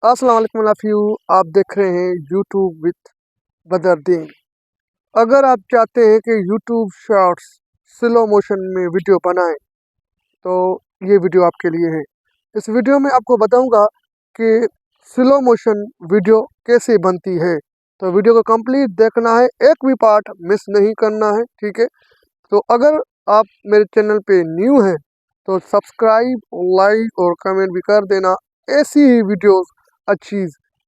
अस्सलाम वालेकुम love you. आप देख रहे हैं यूट्यूब विथ बदरुद्दीन। अगर आप चाहते हैं कि यूट्यूब शॉर्ट्स स्लो मोशन में वीडियो बनाएं तो ये वीडियो आपके लिए है। इस वीडियो में आपको बताऊंगा कि स्लो मोशन वीडियो कैसे बनती है। तो वीडियो को कंप्लीट देखना है, एक भी पार्ट मिस नहीं करना है, ठीक है। तो अगर आप मेरे चैनल पे न्यू हैं तो सब्सक्राइब, लाइक और कमेंट भी कर देना। ऐसी ही वीडियोस अच्छी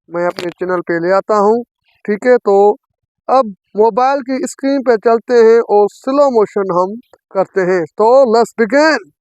मैं अपने चैनल पे ले आता हूँ, ठीक है। तो अब मोबाइल की स्क्रीन पे चलते हैं और स्लो मोशन हम करते हैं। तो लेट्स बिगिन।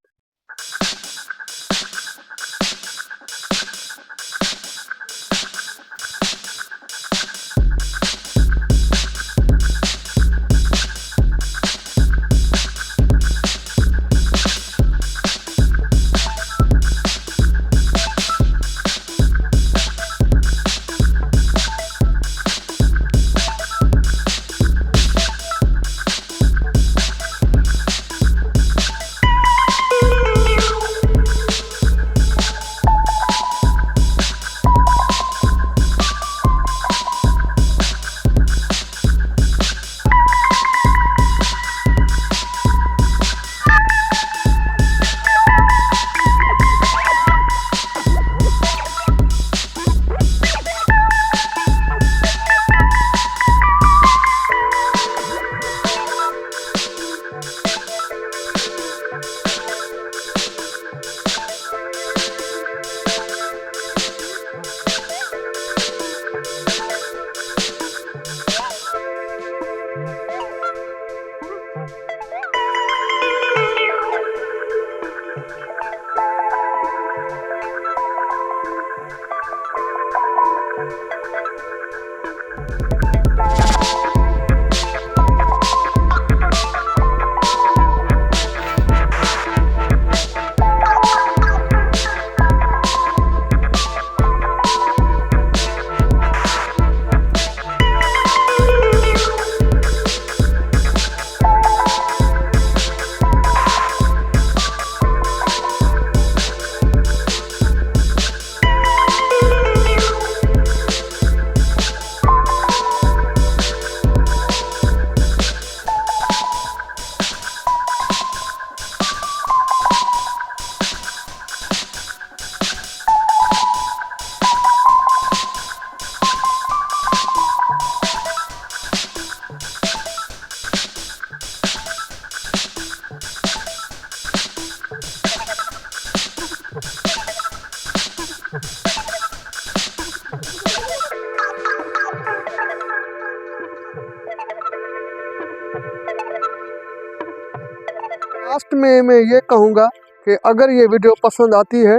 लास्ट में मैं ये कहूँगा कि अगर ये वीडियो पसंद आती है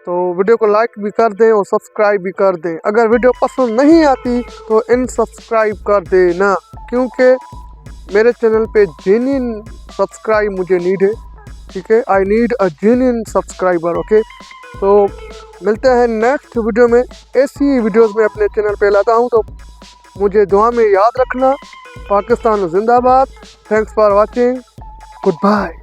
तो वीडियो को लाइक भी कर दें और सब्सक्राइब भी कर दें। अगर वीडियो पसंद नहीं आती तो अनसब्सक्राइब कर देना, क्योंकि मेरे चैनल पे जेन्युइन सब्सक्राइब मुझे नीड है, ठीक है। I need a genuine subscriber, okay. तो मिलते हैं नेक्स्ट वीडियो में। ऐसी वीडियोस में अपने चैनल पे लाता हूँ, तो मुझे दुआ में याद रखना। पाकिस्तान जिंदाबाद। Thanks for watching. Good bye.